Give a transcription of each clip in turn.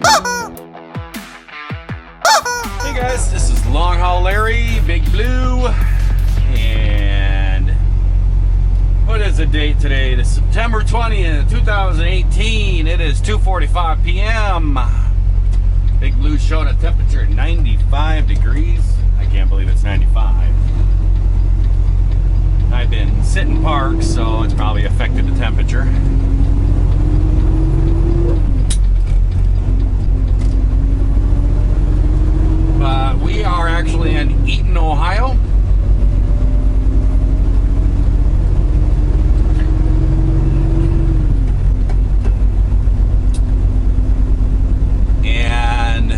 Hey guys, this is LongHaul Larry, Big Blue, and what is the date today? It's September 20th, 2018. It is 2:45 p.m. Big Blue showing a temperature at 95 degrees. I can't believe it's 95. I've been sitting parked, so it's probably affected the temperature. We are actually in Eaton, Ohio. And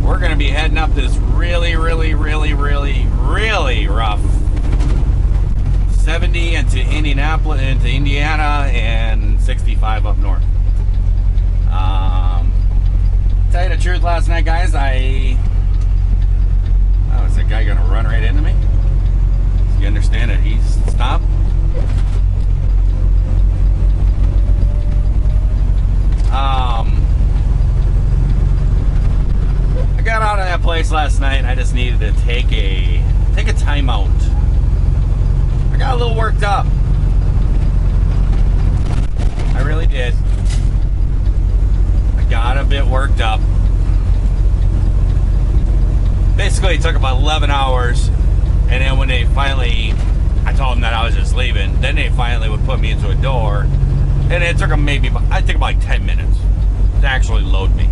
we're going to be heading up this really rough 70 into Indianapolis, into Indiana, and 65 up north. Tell you the truth, last night, guys, is that guy gonna run right into me? Does he understand that he's stopped? I got out of that place last night and I just needed to take a timeout. I got a little worked up. I really did. Got a bit worked up. Basically, it took about 11 hours, and then when they finally, I told them that I was just leaving, then they finally would put me into a door, and it took them I think about like 10 minutes to actually load me.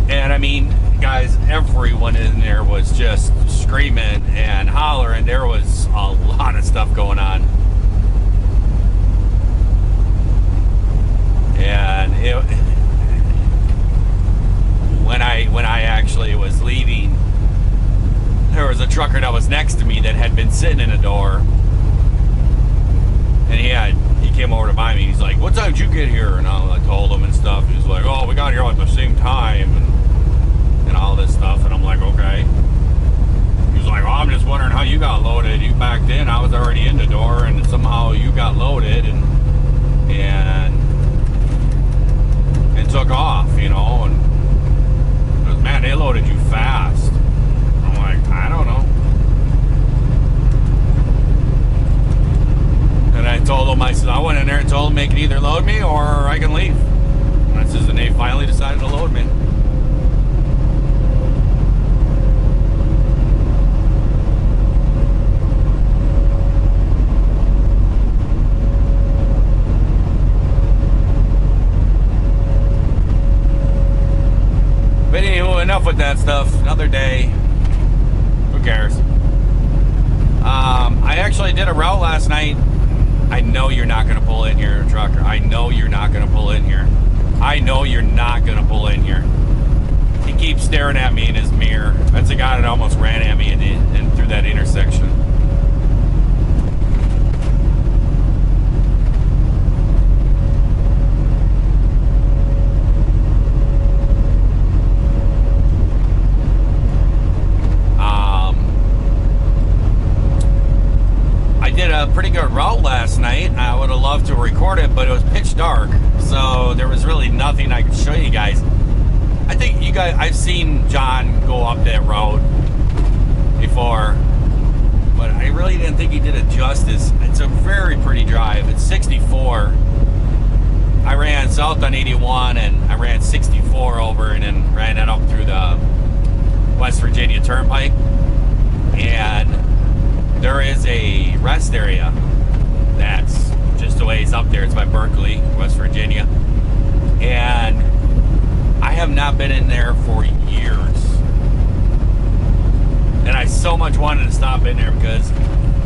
And I mean, guys, everyone in there was just screaming and hollering. There was a lot of stuff going on. And when I actually was leaving, there was a trucker that was next to me that had been sitting in a door, and he came over to buy me. He's like, "What time did you get here?" And I told him and stuff. He's like, "Oh, we got here at the same time," and all this stuff. And I'm like, "Okay." He's like, "Oh, I'm just wondering how you got loaded. You backed in. I was already in the door, and somehow you got loaded and took off, you know." And man, they loaded you fast. I'm like, I don't know. And I told them, I said, I went in there and told them they can either load me or I can leave. And they finally decided to load me. But anyway, enough with that stuff. Another day. Who cares? I actually did a route last night. I know you're not going to pull in here, trucker. I know you're not going to pull in here. I know you're not going to pull in here. He keeps staring at me in his mirror. That's the guy that almost ran at me and through that intersection. Pretty good route last night. I would have loved to record it, but it was pitch dark, so there was really nothing I could show you guys. I think you guys, I've seen John go up that road before, but I really didn't think he did it justice. It's a very pretty drive. It's 64. I ran south on 81 and I ran 64 over and then ran it up through the West Virginia Turnpike, and there is a rest area that's just a ways up there. It's by Berkeley, West Virginia. And I have not been in there for years. And I so much wanted to stop in there because,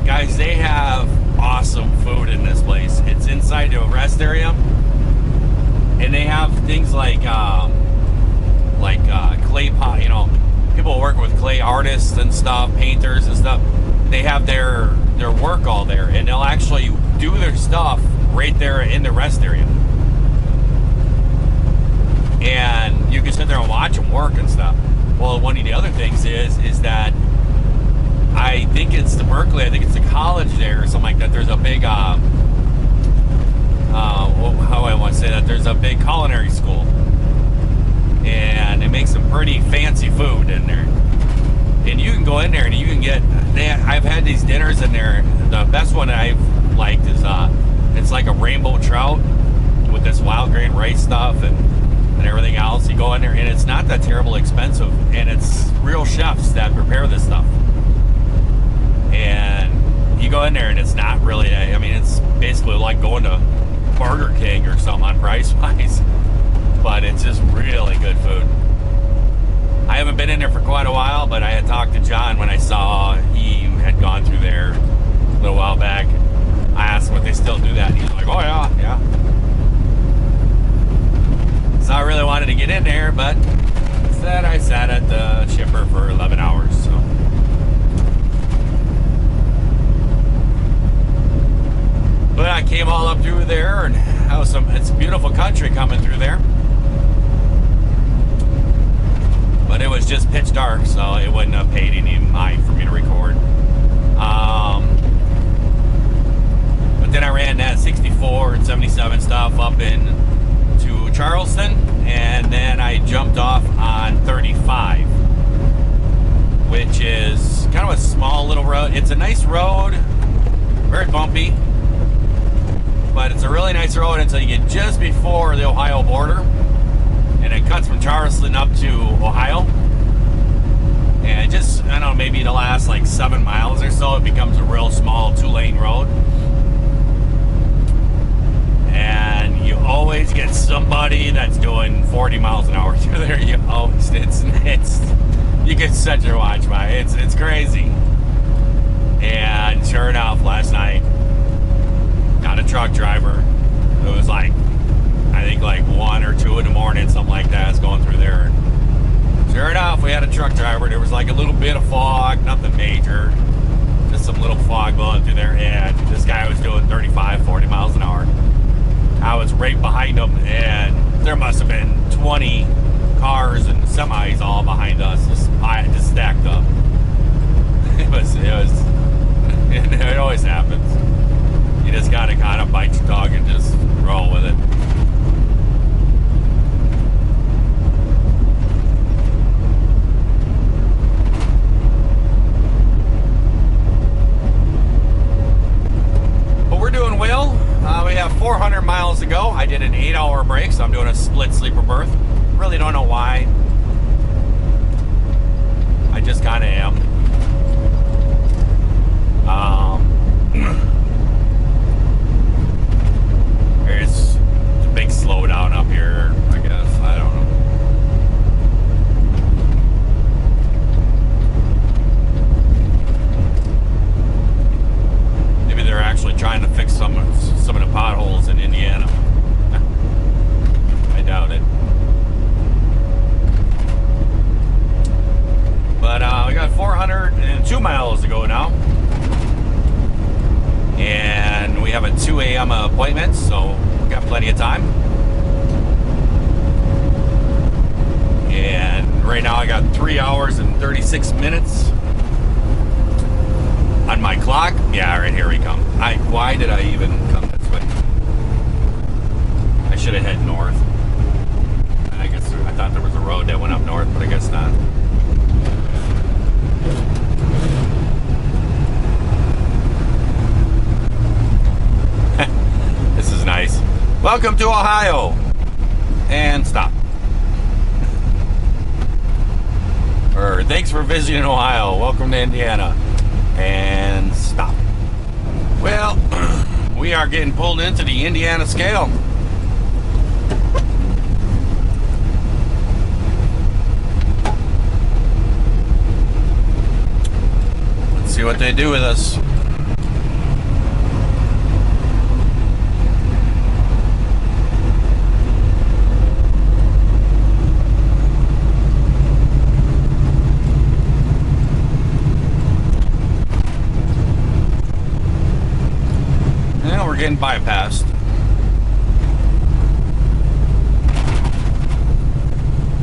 guys, they have awesome food in this place. It's inside the rest area. And they have things like clay pot, you know, people work with clay artists and stuff, painters and stuff. They have their work all there, and they'll actually do their stuff right there in the rest area. And you can sit there and watch them work and stuff. Well, one of the other things is that I think it's the Berkeley, I think it's the college there or something like that. There's a big, how do I want to say that? There's a big culinary school, and they make some pretty fancy food in there. And you can go in there and you can get. I've had these dinners in there. The best one I've liked is it's like a rainbow trout with this wild grain rice stuff and everything else. You go in there and it's not that terrible expensive, and it's real chefs that prepare this stuff. And you go in there and it's not really. I mean, it's basically like going to Burger King or something on price wise, but it's just really good food. I haven't been in there for quite a while, but I had talked to John when I saw he had gone through there a little while back. I asked him if they still do that, and he's like, oh yeah. So I really wanted to get in there, but instead I sat at the chipper for 11 hours. So. But I came all up through there, and it's beautiful country coming through there. But it was just pitch dark, so it wouldn't have paid any mind for me to record. But then I ran that 64 and 77 stuff up into Charleston, and then I jumped off on 35, which is kind of a small little road. It's a nice road, very bumpy, but it's a really nice road until you get just before the Ohio border. And it cuts from Charleston up to Ohio. And just, I don't know, maybe the last like 7 miles or so, it becomes a real small 2-lane road. And you always get somebody that's doing 40 miles an hour through there. You always, you can set your watch by it. It's crazy. And sure enough, last night, got a truck driver. It was like, I think like 1 or 2 in the morning, something like that, is going through there. And sure enough, we had a truck driver. There was like a little bit of fog, nothing major, just some little fog blowing through there. And this guy was doing 35, 40 miles an hour. I was right behind him, and there must have been 20 cars and semis all behind us, just stacked up. It always happens. You just gotta kind of bite your tongue and just roll with it. We have 400 miles to go. I did an 8-hour break, so I'm doing a split sleeper berth. Really don't know why. I just kind of am. There's a big slowdown up here, I guess. I don't know. Maybe they're actually trying to fix some of the potholes in Indiana. I doubt it. But we got 402 miles to go now. And we have a 2 a.m. appointment, so we got plenty of time. And right now I got 3 hours and 36 minutes on my clock. Yeah, right here we come. Why did I even come this way? I should have head north. I guess I thought there was a road that went up north, but I guess not. This is nice. Welcome to Ohio. And stop. Or thanks for visiting Ohio. Welcome to Indiana. And stop. Well, we are getting pulled into the Indiana scale. Let's see what they do with us. Getting bypassed.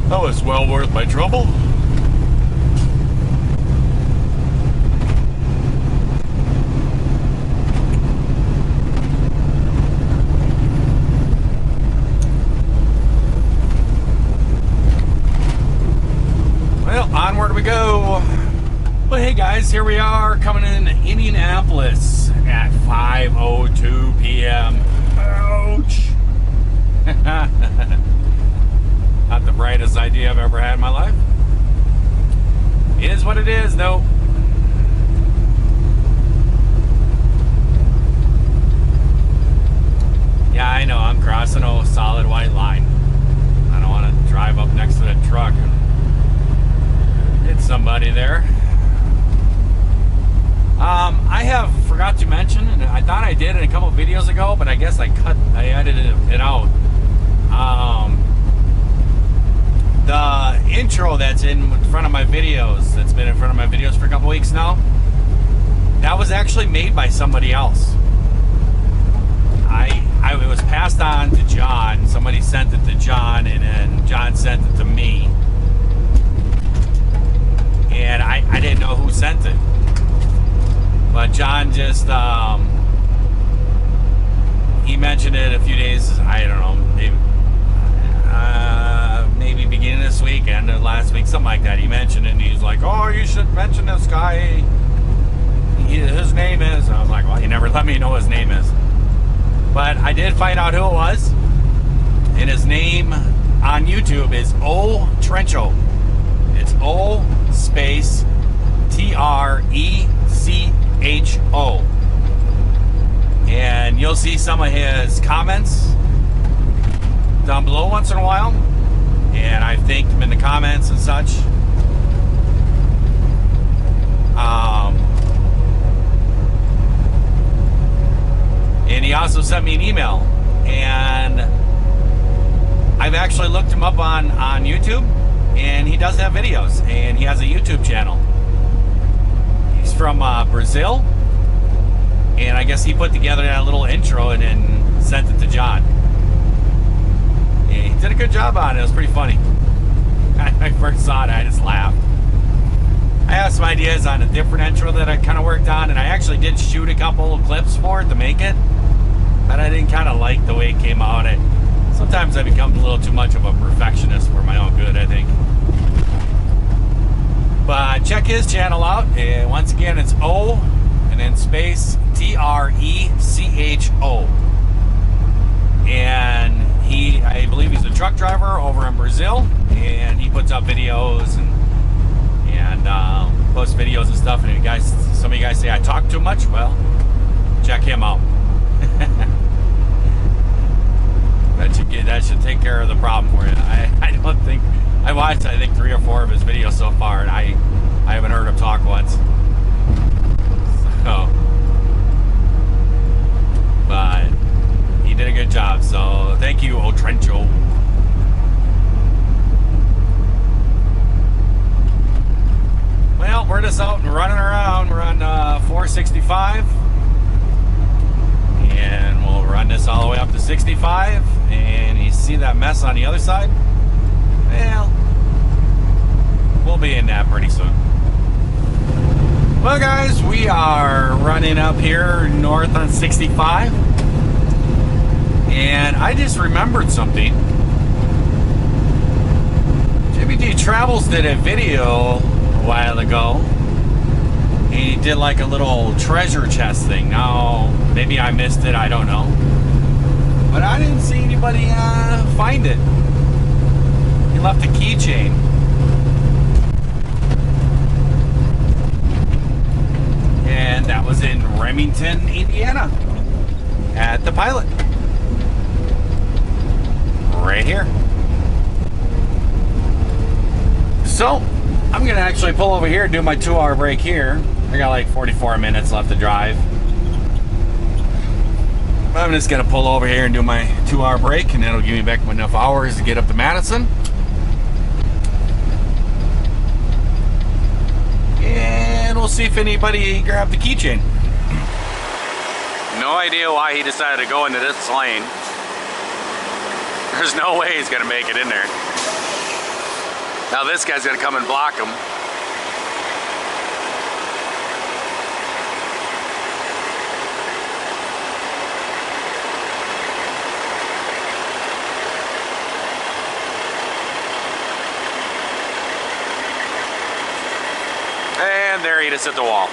That was well worth my trouble. here we are coming in Indianapolis at 5:02 p.m. Ouch! Not the brightest idea I've ever had in my life. It is what it is, though. Yeah, I know, I'm crossing a solid white line. I don't want to drive up next to that truck and hit somebody there. I have forgot to mention, and I thought I did it a couple videos ago, but I guess I edited it out. The intro that's in front of my videos, that's been in front of my videos for a couple weeks now, that was actually made by somebody else. It was passed on to John. Somebody sent it to John, and then John sent it to me. And I didn't know who sent it. But John just, he mentioned it a few days, I don't know, maybe beginning of this week, end of last week, something like that. He mentioned it, and he's like, oh, you should mention this guy. His name is, and I was like, well, he never let me know what his name is. But I did find out who it was, and his name on YouTube is O Trencho. It's O space Trecho. And you'll see some of his comments down below once in a while, and I've thanked him in the comments and such. And he also sent me an email, and I've actually looked him up on YouTube, and he does have videos, and he has a YouTube channel. He's from Brazil, and I guess he put together that little intro and then sent it to John. And he did a good job on it. It was pretty funny. When I first saw it, I just laughed. I have some ideas on a different intro that I kind of worked on, and I actually did shoot a couple of clips for it to make it, but I didn't kind of like the way it came out. Sometimes I become a little too much of a perfectionist for my own good, I think. But check his channel out. And once again, it's O and then space Trecho. And I believe he's a truck driver over in Brazil, and he puts up videos and posts videos and stuff. And some of you guys say I talk too much. Well, check him out. That should take care of the problem for you. I don't think I watched 3 or 4 of his videos so far, and I haven't heard him talk once. So, but he did a good job. So thank you, O Trencho. Well, we're just out and running around. We're on 465. And we'll run this all the way up to 65. And you see that mess on the other side? Well, we'll be in that pretty soon. Well, guys, we are running up here north on 65. And I just remembered something. Jimmy D Travels did a video a while ago. He did like a little treasure chest thing. Now, maybe I missed it, I don't know. But I didn't see anybody find it. He left a keychain. And that was in Remington, Indiana. At the Pilot. Right here. So, I'm going to actually pull over here and do my 2-hour break here. I got like 44 minutes left to drive. I'm just going to pull over here and do my 2-hour break, and that'll give me back enough hours to get up to Madison. And we'll see if anybody grabbed the keychain. No idea why he decided to go into this lane. There's no way he's going to make it in there. Now this guy's going to come and block him. there, he just hit the wall.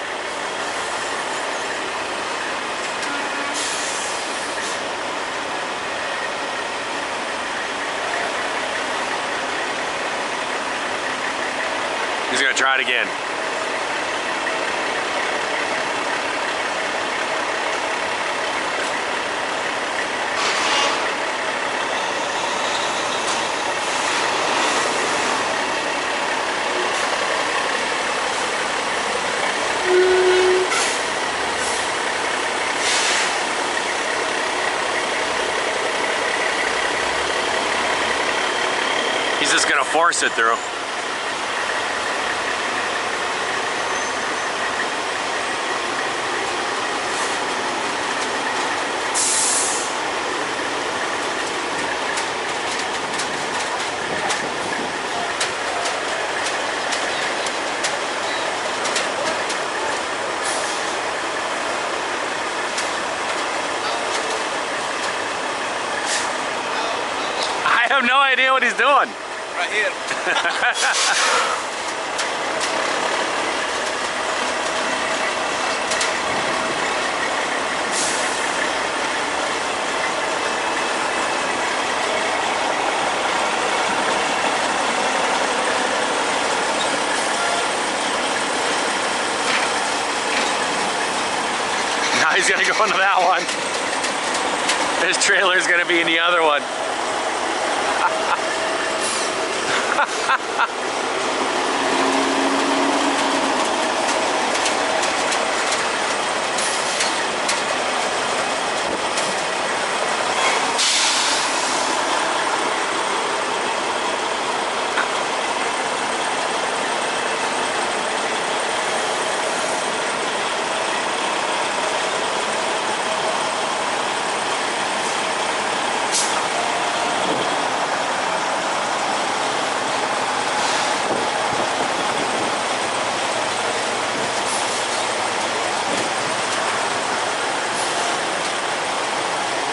He's gonna try it again. He's just gonna force it through. I have no idea what he's doing. Right here. Now he's gonna go into that one. His trailer's gonna be in the other one.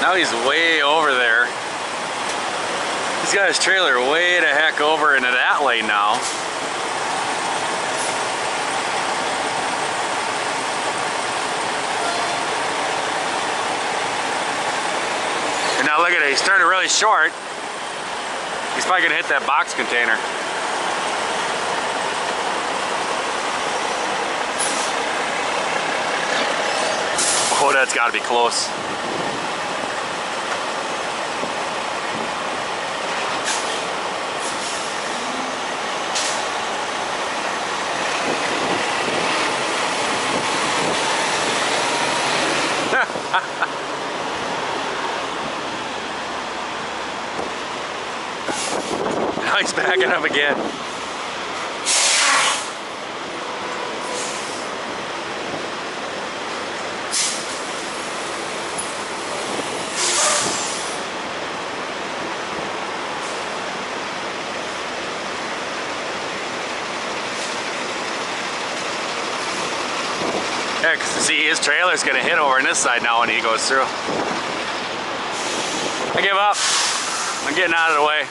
Now he's way over there. He's got his trailer way the heck over into that lane now. And now look at it, he's turning really short. He's probably gonna hit that box container. Oh, that's gotta be close. Now he's backing up again. Yeah, 'cause see, his trailer's gonna hit over on this side now when he goes through. I give up. I'm getting out of the way.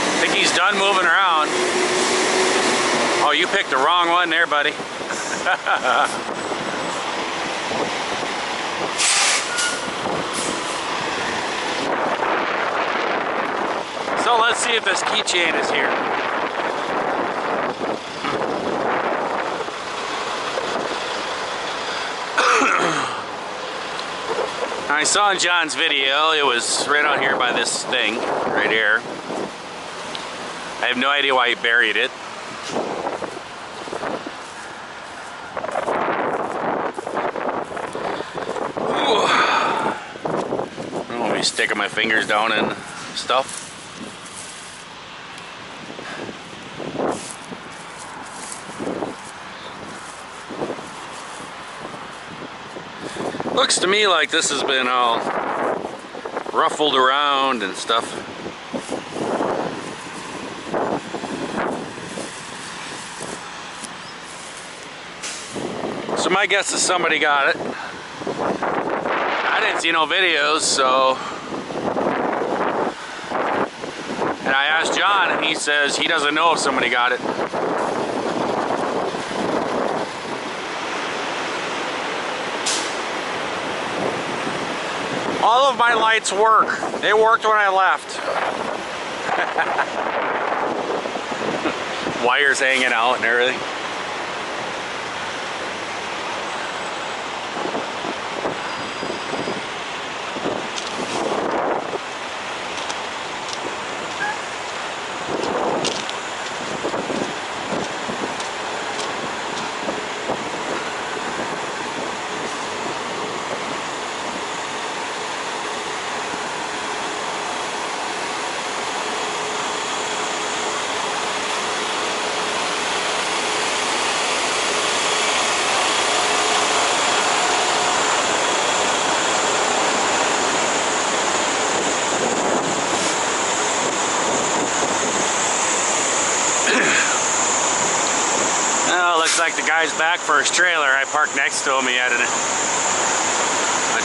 I think he's done moving around. Oh, you picked the wrong one there, buddy. So let's see if this keychain is here. I saw in John's video, it was right out here by this thing, right here. I have no idea why he buried it. I won't be sticking my fingers down in stuff. Looks to me like this has been all ruffled around and stuff. So my guess is somebody got it. I didn't see no videos, so. And I asked John, and he says he doesn't know if somebody got it. All of my lights work. They worked when I left. Wires hanging out and everything. Looks like the guy's back for his trailer. I parked next to him. He had a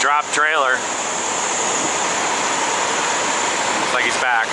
drop trailer. Looks like he's back.